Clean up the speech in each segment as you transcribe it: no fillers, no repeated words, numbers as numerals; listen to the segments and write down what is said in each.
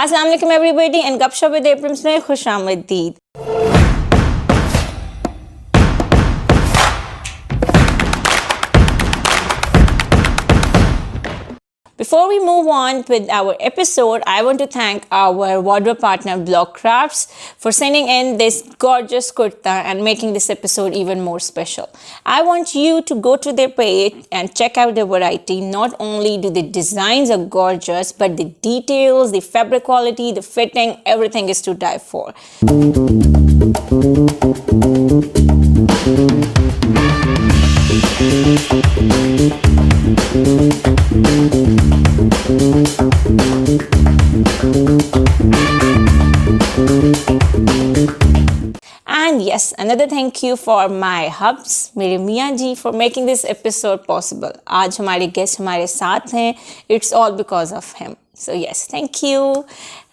Assalamu alaikum everybody and Gupshup with Abrams में खुश आमदीद। Before we move on with our episode, I want to thank our wardrobe partner Block Crafts for sending in this gorgeous kurta and making this episode even more special. I want you to go to their page and check out their variety. Not only do the designs are gorgeous, but the details, the fabric quality, the fitting, everything is to die for. And yes, another thank you for my hubs, मेरे मियाँ जी, for making this episode possible. आज हमारे guest हमारे साथ हैं. It's all because of him. So yes, thank you.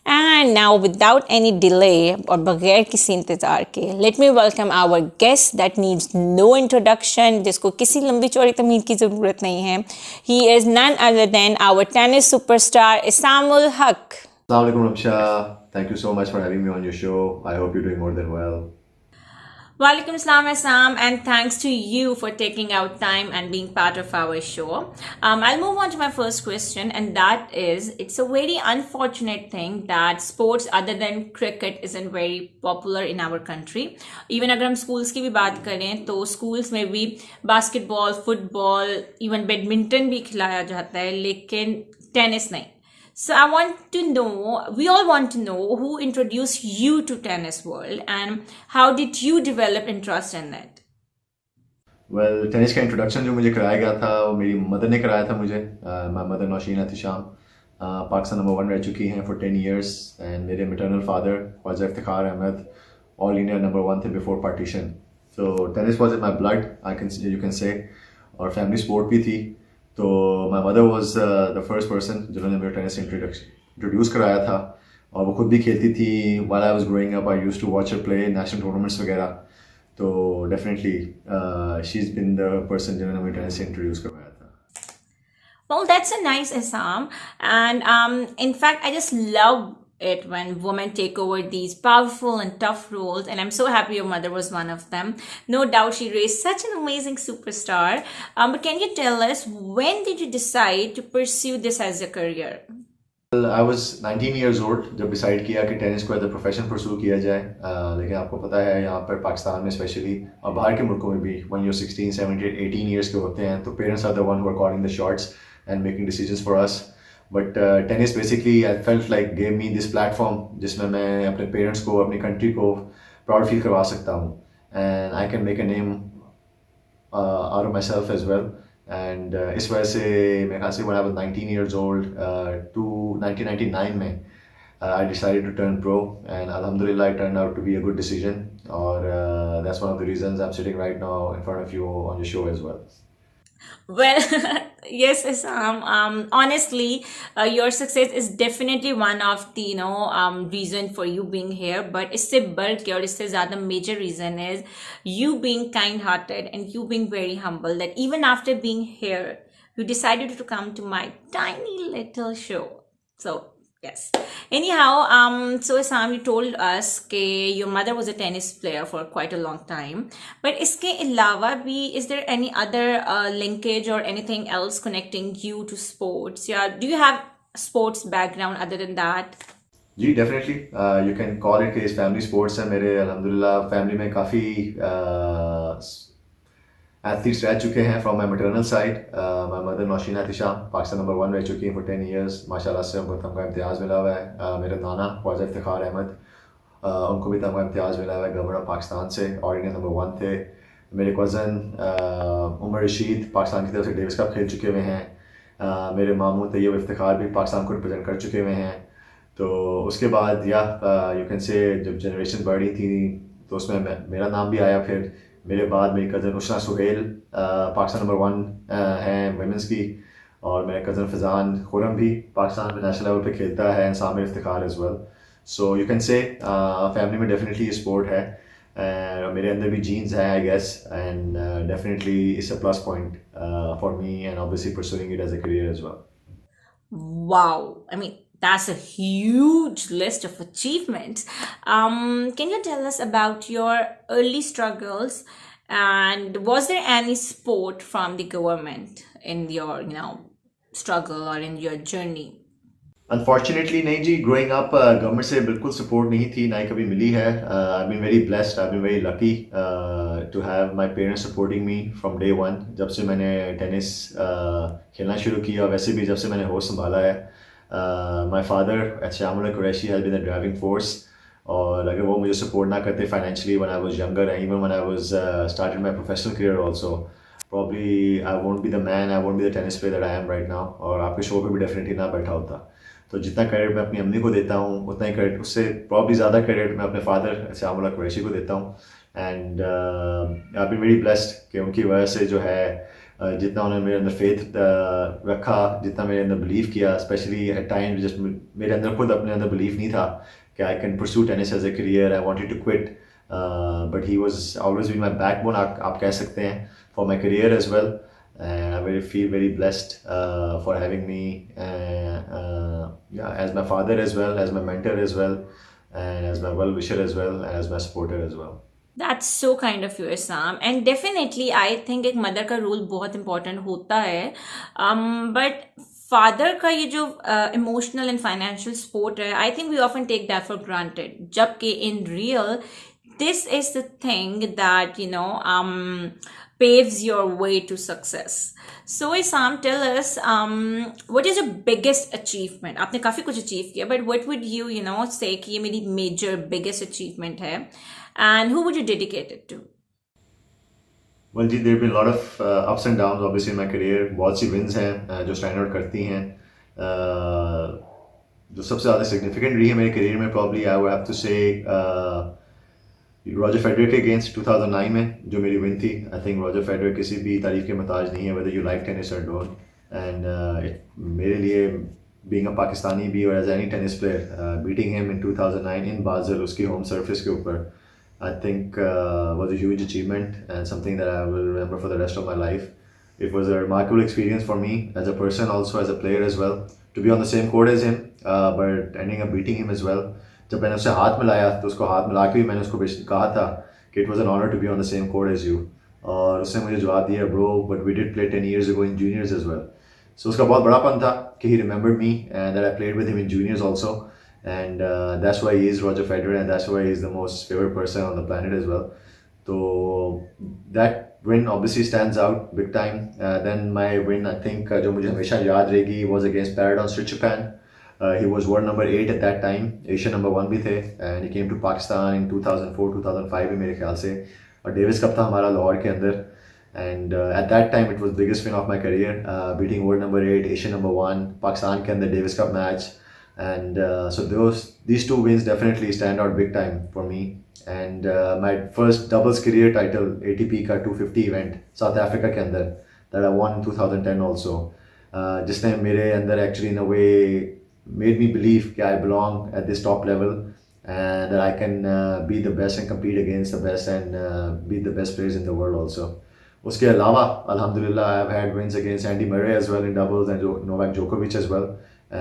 And now without any delay और बगैर किसी इंतज़ार के, let me welcome our guest that needs no introduction, जिसको किसी लंबी चौड़ी तमीज़ की ज़रूरत नहीं है. He is none other than our tennis superstar Aisamul Haq. Assalamu alaikum Ramsha. Thank you so much for having me on your show. I hope you're doing more than well. Walaikum Assalam Aisam, and thanks to you for taking out time and being part of our show. I'll move on to my first question, and that is, it's a very unfortunate thing that sports other than cricket isn't very popular in our country. Even अगर हम schools की भी बात करें तो schools में भी basketball, football, even badminton भी खिलाया जाता है, लेकिन tennis नहीं. So I want to know, we all want to know who introduced you to tennis world and how did you develop interest in it? Well, tennis का introduction जो मुझे कराया गया था वो मेरी मदर ने कराया था मुझे. My mother Nausheen Aisham Pakistan number 1 रह चुकी हैं for 10 years and मेरे maternal father Khwaja Iftikhar Ahmad all India number 1 थे before partition. So tennis was in my blood, you can say, और family sport भी थी. तो my mother was the first person जिन्होंने मेरे टेनिस इंट्रोड्यूस कराया था और वो खुद भी खेलती थी. While I was growing up I used to watch her play national tournaments वगैरह. तो definitely she is been the person जिन्होंने मेरे टेनिस इंट्रोड्यूस करवाया था. Well, that's a nice Assam, and in fact, I just love it when women take over these powerful and tough roles, and I'm so happy your mother was one of them. No doubt she raised such an amazing superstar. But can you tell us, when did you decide to pursue this as a career? Well, I was 19 years old जब decide किया कि tennis को as a profession pursue किया जाए. लेकिन आपको पता है यहाँ पर पाकिस्तान में स्पेशली और बाहर के मुल्कों में भी when you're 16, 17, 18 years के होते हैं तो parents are the one who are calling the shots and making decisions for us. But tennis basically I felt like gave me this platform जिसमें मैं अपने पेरेंट्स को अपनी कंट्री को प्राउड फील करवा सकता हूँ and I can make a name out of my self as well. And इस वजह से मेरे ख्याल से when I was 19 years old to 1999 में I decided to turn pro and alhamdulillah it turned out to be a good decision और that's one of the reasons I'm sitting right now in front of you on your show as well. Well, yes, Assam. Honestly, your success is definitely one of the reason for you being here. But इससे बढ़ के और इससे ज़्यादा major reason is you being kind-hearted and you being very humble. That even after being here, you decided to come to my tiny little show. So yes. Anyhow, so Assam, you told us that your mother was a tennis player for quite a long time. But iske alawa bhi, is there any other linkage or anything else connecting you to sports? Yeah, do you have sports background other than that? जी definitely you can call it case family sports है. मेरे अल्हम्दुलिल्लाह family में काफ़ी athletes रह चुके हैं from my maternal side. My mother Nausheen Aisham Pakistan number 1 रह चुकी हैं फॉर 10 years. माशाल्लाह से उनको तमगा इम्तियाज़ मिला हुआ है. मेरे नाना ख्वाजा इफ्तिखार अहमद उनको भी तमगा इम्तियाज़ मिला हुआ है गवर्नर ऑफ पाकिस्तान से और इंडिया नंबर 1 थे. मेरे कज़न उमर रशीद पाकिस्तान की तरफ से डेविस कप खेल चुके हुए हैं. मेरे मामू तैयब इफ्तिखार भी पाकिस्तान को रिप्रेजेंट कर चुके हुए हैं. तो उसके बाद या यू कैन से जब जनरेशन बढ़ी थी तो उसमें मेरा नाम भी आया. फिर मेरे बाद मेरी कज़न उशना सुहेल पाकिस्तान नंबर 1 हैं वुमेंस की और मेरे कज़न फ़िज़ान खुरम भी पाकिस्तान में नेशनल लेवल पे खेलता है and Samir Iftikhar as well. So you can say family में डेफिनेटली ये स्पोर्ट है. मेरे अंदर भी जीन्स हैं I guess and definitely it's a plus point for me and obviously pursuing it as a career as well. Wow, I mean, That's a huge list of achievements. Can you tell us about your early struggles? And was there any support from the government in your, struggle or in your journey? Unfortunately नहीं जी, growing up government से बिल्कुल support नहीं थी, ना ही कभी मिली है. I been very blessed, I been very lucky to have my parents supporting me from day one. जब से मैंने टेनिस खेलना शुरू किया, वैसे भी जब से मैंने होश संभाला है. My father Shyamul Qureshi has been the driving force. और अगर वो मुझे सपोर्ट ना करते financially when I was younger, and even when I was started my professional career also, probably I won't be the man, I won't be the tennis player that I am right now, और आपके show पे भी definitely ना बैठा होता. तो जितना credit मैं अपनी अम्मी को देता हूँ, उतना ही क्रेडिट, उससे प्रॉब्ली ज़्यादा क्रेडिट मैं अपने फादर श्यामुला कुरैशी को देता हूँ. And I been very blessed कि उनकी वजह से जो है जितना उन्होंने मेरे अंदर फेथ रखा, जितना मेरे अंदर बिलीव किया, स्पेशली एट टाइम जस्ट मेरे अंदर खुद अपने अंदर बिलीव नहीं था कि I can pursue tennis as a career. I wanted to quit, but he was always been my backbone, आप कह सकते हैं, for my career as well. And I feel very blessed for having me yeah, as my father as well, as my mentor as well, and as my well-wisher as well, and as my supporter as well. That's so kind of you, Aisam. And definitely, I think एक mother का role बहुत important होता है. But father का ये जो emotional and financial support है, I think we often take that for granted, जबकि in real this is the thing that paves your way to success. So Isam, tell us what is your biggest achievement? आपने काफी कुछ achieve किया, but what would you say कि ये मेरी major biggest achievement है, and who would you dedicate it to? Well ji, there have been a lot of ups and downs obviously in my career. बहुत सी wins हैं जो stand out करती हैं. जो सबसे ज़्यादा significant रही है मेरे career में, probably I would have to say Roger Federer के अगेंस्ट 2009 में जो मेरी विन थी. आई थिंक रॉजर फेडरर किसी भी तारीफ के मोहताज नहीं है, वेदर यू लाइक टेनिस और डोंट. एंड मेरे लिए बीइंग अ पाकिस्तानी भी और as any tennis player, beating him in 2009 in Basel उसकी होम सरफेस के ऊपर, I think was a huge achievement and something that I will remember for the rest of my life. It was a remarkable experience for me as a person, also as a player as well, to be on the same court as him, but ending up beating him as well. जब मैंने उससे हाथ मिलाया तो उसको हाथ मिला के भी मैंने उसको कहा था कि it was an honour to be on the same court as you, और उसने मुझे जवाब दिया, bro but we did play 10 years ago in juniors as well. So उसका बहुत बड़ापन था कि he remembered me and that I played with him in juniors also, and that's why he is Roger Federer and that's why he is the most favourite person on the planet as well. तो that win obviously stands out big time. Then my win, I think, जो मुझे हमेशा याद रहेगी, was against Paradon Japan. He was world number 8 at that time, Asian number 1 भी थे, and he came to Pakistan in 2004-2005 में मेरे ख्याल से, और डेविस कप था हमारा लाहौर के अंदर. And at that time it was the biggest win of my career, beating world number 8, Asian number 1, Pakistan के अंदर Davis cup match. And so these two wins definitely stand out big time for me. And my first doubles career title, ATP का 250 event South Africa के अंदर, that I won in 2010 also, जिसने मेरे अंदर actually in a way made me believe that I belong at this top level and that I can be the best and compete against the best and be the best players in the world also. उसके अलावा alhamdulillah I have had wins against Andy Murray as well in doubles and Novak Djokovic as well,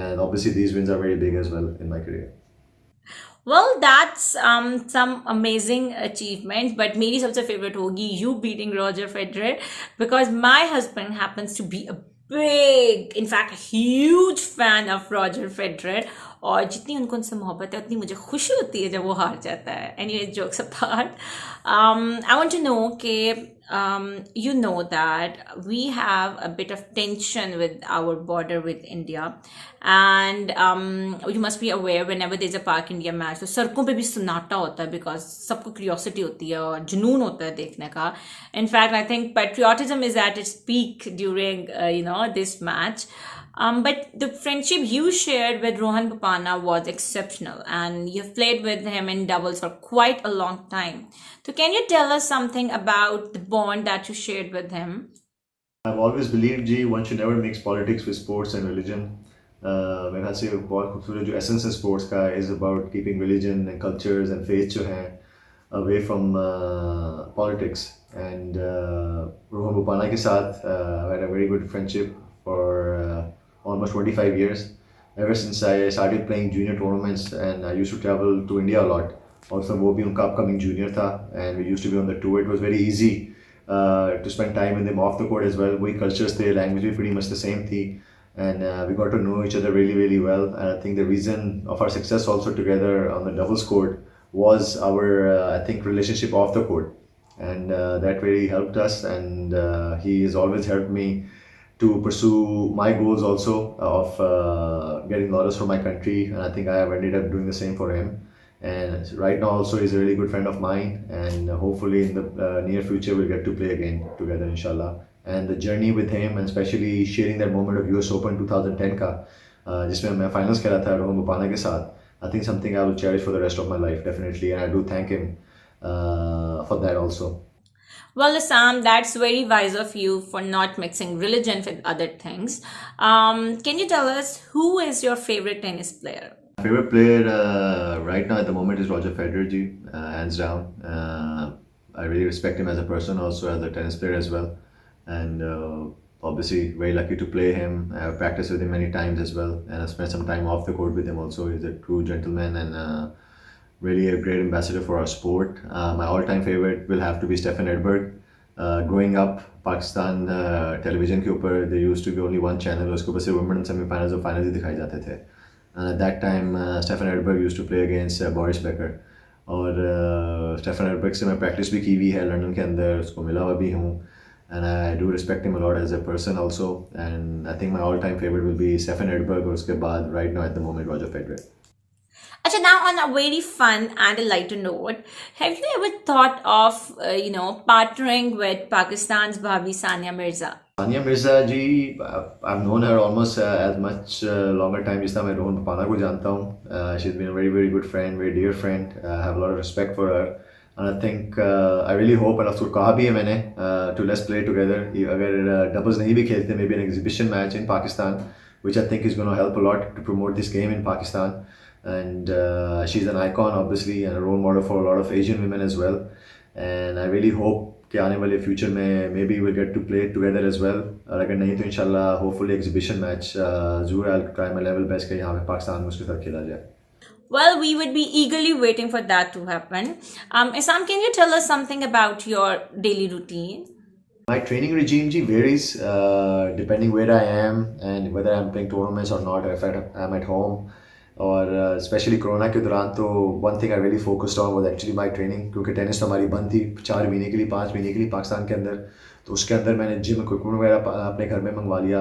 and obviously these wins are very big as well in my career. Well, that's some amazing achievements, but मेरी सबसे favorite होगी you beating Roger Federer, because my husband happens to be a big, in fact, huge fan of Roger Federer. और जितनी उनको उनसे मोहब्बत है उतनी मुझे खुशी होती है जब वो हार जाता है. Anyway, jokes apart, I want to know कि you know that we have a bit of tension with our border with India, and you must be aware whenever there's a Pak India match तो सड़कों पे भी सन्नाटा होता है, because सबको curiosity होती है और जुनून होता है देखने का. In fact, I think patriotism is at its peak during this match. But the friendship you shared with Rohan Bopana was exceptional, and you've played with him in doubles for quite a long time. So can you tell us something about the bond that you shared with him? I've always believed, ji, one should never mix politics with sports and religion. मेरे ख्याल से बहुत खूबसूरत जो essence है sports का is about keeping religion and cultures and faith जो है away from politics. And Rohan Bopana के साथ I had a very good friendship for almost 25 years. ever since I started playing junior tournaments, and I used to travel to India a lot. Also, वो भी उनका upcoming junior था, and we used to be on the tour. It was very easy to spend time with them off the court as well. We cultures थे, language भी pretty much the same थी, and we got to know each other really, really well. And I think the reason of our success also together on the doubles court was our, I think, relationship off the court, and that really helped us. And he has always helped me to pursue my goals also of getting laurels for my country, and I think I have ended up doing the same for him. And right now also he's a really good friend of mine, and hopefully in the near future we'll get to play again together, inshallah. And the journey with him, and especially sharing that moment of US Open 2010 का जिसमें मैं finals खेला था रोहन बोपाना के साथ, I think something I will cherish for the rest of my life, definitely, and I do thank him for that also. Well, Assam, that's very wise of you for not mixing religion with other things. Can you tell us who is your favorite tennis player? My favorite player right now at the moment is Roger Federer ji, hands down. I really respect him as a person, also as a tennis player as well, and obviously very lucky to play him. I have practiced with him many times as well, and I've spent some time off the court with him also. He's a true gentleman, and really a great ambassador for our sport. My all-time favorite will have to be Stefan Edberg. Growing up, Pakistan television के ऊपर there used to be only one channel, उसके ऊपर सिर्फ women semi-finals और finals ही दिखाए जाते थे. And at that time, Stefan Edberg used to play against Boris Becker. और Stefan Edberg से मैं practice भी की हुई है लंदन के अंदर, उसको मिला हुआ भी हूँ. And I do respect him a lot as a person also. And I think my all-time favorite will be Stefan Edberg, और उसके बाद right now at the moment Roger Federer. Actually, now on a very fun and a lighter note, have you ever thought of, partnering with Pakistan's bhabi Sania Mirza? Sania Mirza ji, I've known her almost as much longer time जिस तरह मैं रोहन बोपाना को जानता हूँ. She's been a very, very good friend, very dear friend. I have a lot of respect for her. And I think I really hope, and उसको कहा भी है मैंने, to let's play together. अगर doubles नहीं भी खेलते, maybe an exhibition match in Pakistan, which I think is going to help a lot to promote this game in Pakistan. And she's an icon obviously, and a role model for a lot of Asian women as well. And I really hope कि आने वाले future में maybe we'll get to play together as well. और अगर नहीं तो इंशाल्लाह hopefully exhibition match ज़रूर I'll try my level best कि यहाँ पे पाकिस्तान में उसके साथ खेला जाए. Well, we would be eagerly waiting for that to happen. Isam, can you tell us something about your daily routine? My training regime varies depending where I am and whether I'm playing tournaments or not, or if I'm at home. और specially corona के दौरान तो one thing I really focused on was actually my training, क्योंकि tennis तो हमारी बंद थी 4 महीने के लिए 5 महीने के लिए पाकिस्तान के अंदर. तो उसके अंदर मैंने जिम इक्विपमेंट वगैरह अपने घर में मंगवा लिया,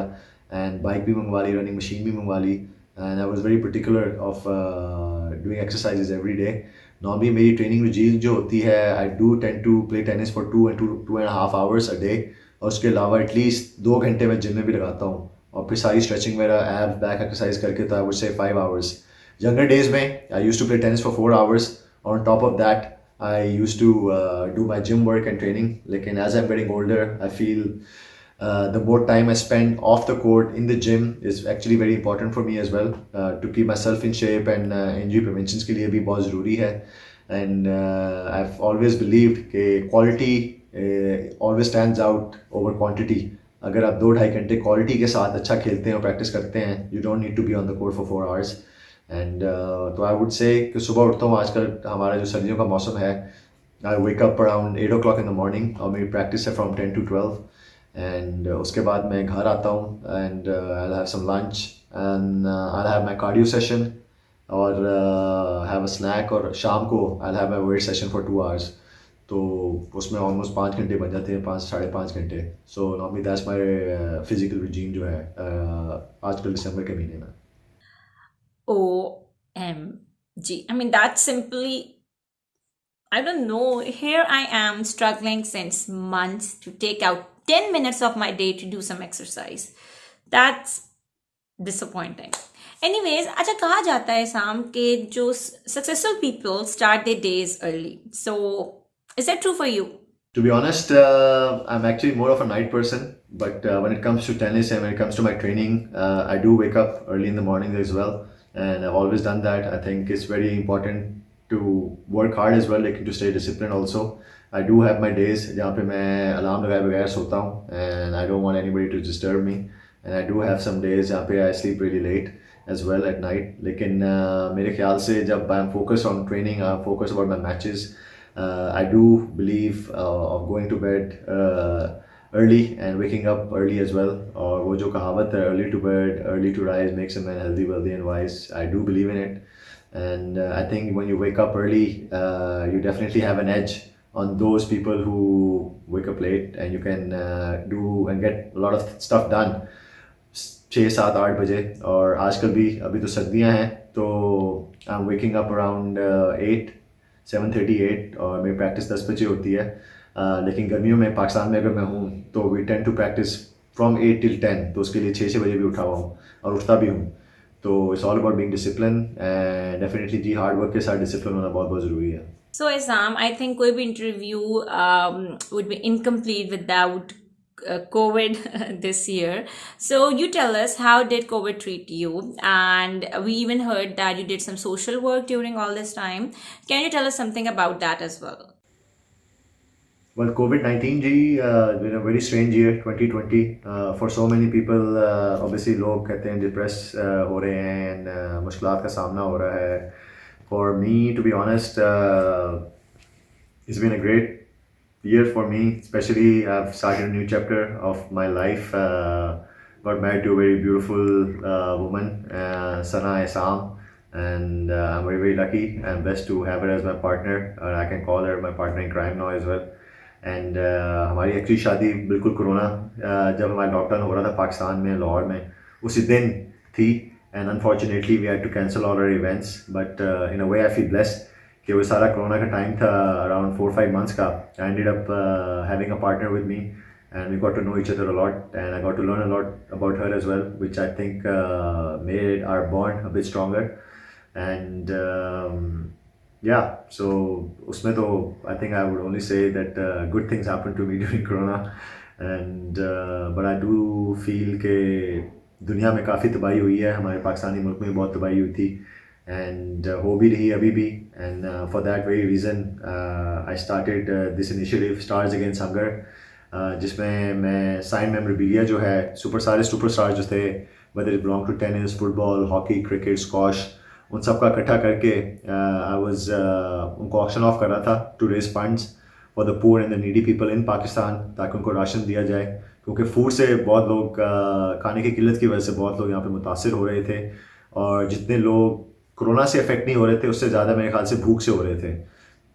एंड बाइक भी मंगवा ली, रनिंग मशीन भी मंगवा ली. And I was very particular of doing exercises every day. Normally मेरी ट्रेनिंग रूटीन जो होती है, I do tend to play tennis for 2.5 hours a day, और उसके अलावा एटलीस्ट 2 घंटे मैं जिम में भी लगाता हूँ, और फिर सारी स्ट्रेचिंग वगैरह एब्स बैक एक्सरसाइज करके तो I would say 5 hours. Younger days में I used to play tennis for 4 hours. On top of that, I used to do my gym work and training. लेकिन as I'm getting older, I feel the more time I spend off the court in the gym is actually very important for me as well, to keep myself in shape, and injury prevention के लिए भी बहुत ज़रूरी है. And I've always believed कि quality always stands out over quantity. अगर आप 2-2.5 घंटे quality के साथ अच्छा खेलते हैं और practice करते हैं, you don't need to be on the court for 4 hours. And तो आई वुड से कि सुबह उठता हूँ, आजकल हमारा जो सर्दियों का मौसम है, I wake up around 8 o'clock in the morning, और मेरी प्रैक्टिस है फ्रॉम 10 to 12. एंड उसके बाद मैं घर आता हूँ, and I have some lunch, and I have my cardio session, और हैव अ स्नैक, और शाम को I have my weight session for 2 hours. तो उसमें ऑलमोस्ट 5 घंटे बन जाते हैं, 5-5.5 घंटे. So normally that's my physical routine जो है आजकल दिसंबर के महीने में. OMG. I mean, that's simply, I don't know. Here I am struggling since months to take out 10 minutes of my day to do some exercise. That's disappointing. Anyways, अच्छा कहा जाता है साम कि जो successful people start their days early. So, is that true for you? To be honest, I'm actually more of a night person, but when it comes to tennis and when it comes to my training, I do wake up early in the morning as well. And I've always done that. I think it's very important to work hard as well, like to stay disciplined also. I do have my days जहाँ पे मैं alarm लगाए बगैर सोता हूँ, and I don't want anybody to disturb me. And I do have some days जहाँ पे I sleep really late. as well at night. लेकिन मेरे ख्याल से जब I'm focused on training, I'm focused about my matches, I do believe of going to bed early and waking up early as well. और वो जो कहावत है, early to bed, early to rise makes a man healthy, wealthy and wise. I do believe in it. And I think when you wake up early, you definitely have an edge on those people who wake up late, and you can do and get a lot of stuff done 6 7 8 बजे. और आजकल भी अभी तो सर्दियां हैं, तो I am waking up around 7:30 8, और मेरी प्रैक्टिस 10 बजे होती है. लेकिन गर्मियों में पाकिस्तान में अगर मैं हूँ तो we tend to practise from 8 till 10, तो उसके लिए 6 बजे भी उठा हुआ हूँ और उठता भी हूँ. तो it's all about being discipline, and definitely जी हार्ड वर्क के साथ डिसिप्लिन होना बहुत बहुत ज़रूरी है. So, Aisam, I think कोई भी interview would be incomplete without COVID this year. So, you tell us, how did COVID treat you? And we even heard that you did some social work during all this time. Can you tell us something about that as well? Well, COVID-19 ji, been a very strange year 2020 for so many people. Obviously लोग कहते हैं depress हो रहे हैं, and मुश्किलात का सामना हो रहा है. For me, to be honest, it's been a great year for me. Especially I've started a new chapter of my life. Got married to a very beautiful woman, Sania Aisam, and I'm very very lucky and blessed to have her as my partner. I can call her my partner in crime now as well. And हमारी actually शादी बिल्कुल corona जब हमारा lockdown हो रहा था पाकिस्तान में, लाहौर में, उसी दिन थी. And unfortunately we had to cancel all our events, but in a way I feel blessed कि वो सारा कोरोना का टाइम था, अराउंड 4 5 months का. I ended up having a partner with me, and we got to know each other a lot, and I got to learn a lot about her as well, which I think made our bond a bit stronger. And yeah, so usme to I think I would only say that good things happened to me during corona, and but I do feel ke दुनिया में काफ़ी तबाही हुई है, हमारे पाकिस्तानी मुल्क में बहुत तबाही हुई थी, एंड हो भी रही अभी भी. And for that very reason I started this initiative stars against hunger, जिसमें मैं साइन मेमोरेबिलिया जो है सारे सुपर स्टार जो थे, whether it belong to tennis, football, hockey, cricket, squash, उन सब का इकट्ठा करके आई वाज उनको ऑक्शन ऑफ कर रहा था to raise funds for the poor and the needy people in Pakistan, ताकि उनको राशन दिया जाए. क्योंकि फूड से बहुत लोग खाने की किल्लत की वजह से बहुत लोग यहाँ पे मुतासिर हो रहे थे, और जितने लोग कोरोना से अफेक्ट नहीं हो रहे थे उससे ज़्यादा मेरे ख्याल से भूख से हो रहे थे.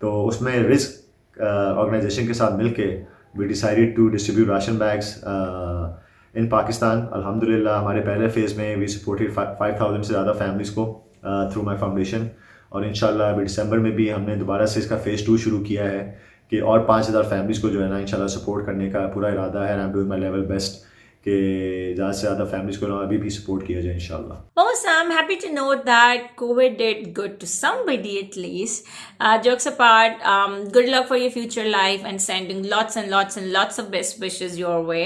तो उसमें रिस्क ऑर्गेनाइजेशन के साथ मिलके we decided to distribute ration bags in Pakistan. अल्हम्दुलिल्लाह हमारे पहले फेज़ में वी सपोर्टेड 5,000 से ज़्यादा फैमिलीज़ को थ्रू माई फाउंडेशन, और इंशाल्लाह अभी दिसंबर में भी हमने दोबारा से इसका फ़ेज़ 2 शुरू किया है कि और 5,000 फैमिलीज़ को जो है ना इंशाल्लाह सपोर्ट करने का पूरा इरादा है. I am doing my level best कि ज़्यादा से ज़्यादा फैमिलीज़ को अभी भी सपोर्ट किया जाए इंशाल्लाह. Also, I'm happy to note that COVID did good to somebody at least. Jokes apart, good luck for your future life and sending lots and lots and lots of best wishes your way.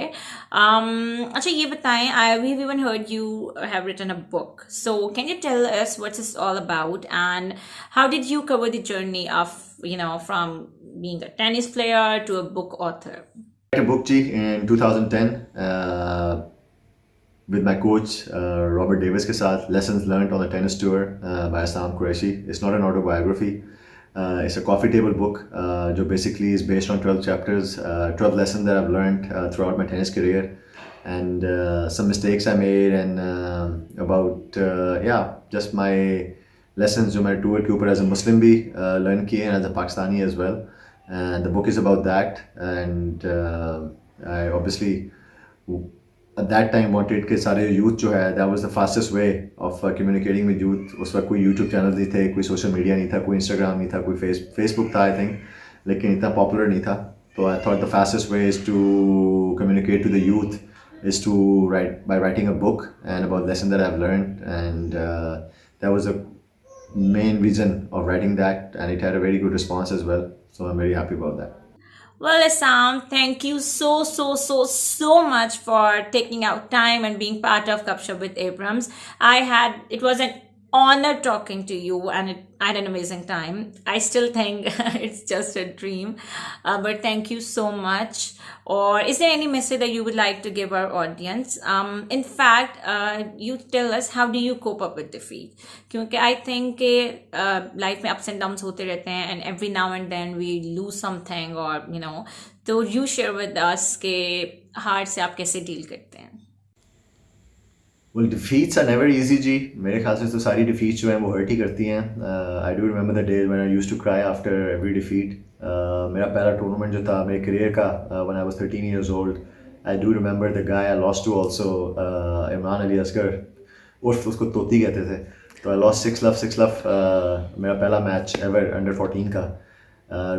अच्छा ये बताएं, we've even heard you have written a book. So can you tell us what it's all about, and how did you cover the journey of, from being a tennis player to a book author? I wrote a book ji in 2010 with my coach Robert Davis के साथ, Lessons Learned on the Tennis Tour by Aisam. It's not an autobiography. It's a coffee table book जो basically is based on 12 chapters, 12 lessons that I've learned throughout my tennis career, and some mistakes I made, and about just my lessons जो मैंने tour के ऊपर as a मुस्लिम भी learn किए हैं, as a Pakistani as well. And the book is about that, and I obviously at that time wanted कि सारे youth जो है, that was the fastest way of communicating with youth. उस वक्त कोई YouTube channel नहीं थे, कोई social media नहीं था, कोई Instagram नहीं था, कोई Facebook था I think, लेकिन इतना popular नहीं था. So I thought the fastest way is to communicate to the youth is to by writing a book and about lessons that I've learned, and that was the main reason of writing that, and it had a very good response as well. So I'm very happy about that. Well, Aisam, thank you so much for taking out time and being part of Gupshup with Abrams. It was an honor talking to you, and I had an amazing time. I still think it's just a dream, but thank you so much. Or is there any message that you would like to give our audience? In fact, you tell us, how do you cope up with defeat? क्योंकि I think कि life में ups and downs होते रहते हैं, and every now and then we lose something, or तो you share with us कि हार से आप कैसे deal करते हैं. Well, defeats are never easy, जी. मेरे ख्याल से तो सारी defeats जो हैं वो hurt ही करती हैं. I do remember the days when I used to cry after every defeat. मेरा पहला tournament जो था मेरे career का, when I was 13 years old, I do remember the guy I lost to also, Imran Ali Asghar, उर्फ उसको तोती कहते थे. तो I lost 6 love, मेरा पहला match ever under 14 का.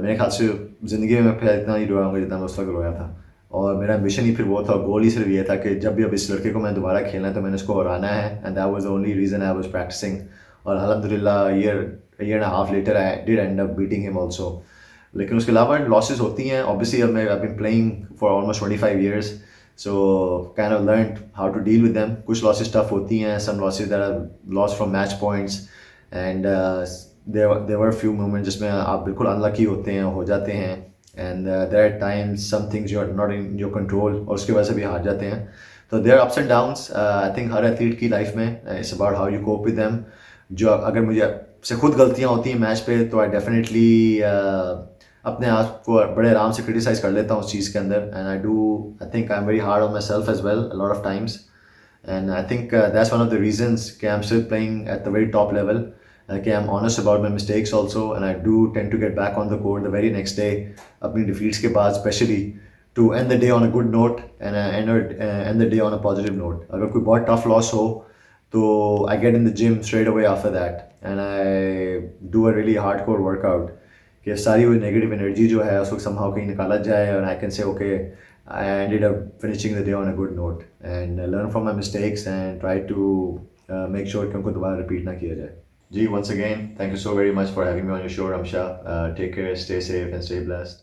मेरे ख्याल से ज़िंदगी में मैं इतना नहीं रोया हूँगा जितना मैं उस वक्त रोया था. और मेरा एम्बिशन ही फिर वो था, गोल ही सिर्फ ये था कि जब भी अब इस लड़के को मैं दोबारा खेलना है तो मैंने इसको हराना है. And that was the only reason I was practising. और अल्हम्दुलिल्लाह year and half later I did end up beating him also. लेकिन उसके अलावा लॉसेस होती हैं ऑब्वियसली. अब मैं I been playing for almost 25 years, so kind of learn how to deal with them. कुछ लॉसेस टफ होती हैं, some losses that are loss from match points, and there were few moments जिसमें आप बिल्कुल unlucky होते हैं, हो जाते हैं. And there are times some things you are not in your control और उसकी वजह से भी हार जाते हैं. तो there are ups and downs. I think her athlete की लाइफ में it's about how you cope with them. जो अगर मुझे से खुद गलतियाँ होती हैं मैच पे तो I definitely अपने आप को बड़े आराम से क्रिटिसाइज कर लेता हूँ उस चीज़ के अंदर. And I think I'm very hard on myself as well a lot of times. And I think that's one of the reasons कि I'm still playing at the very top level. Okay, I'm honest about my mistakes also, and I do tend to get back on the court the very next day, अपनी defeats के बाद especially, to end the day on a good note and end the day on a positive note. अगर कोई बहुत tough loss हो तो I get in the gym straight away after that and I do a really hardcore workout कि सारी वो negative energy जो है उसको somehow कहीं निकाला जाए, and I can say okay, I ended up finishing the day on a good note and learn from my mistakes and try to make sure कि उनको दोबारा repeat ना किया जाए. G, once again, thank you so very much for having me on your show, Ramsha. Take care, stay safe, and stay blessed.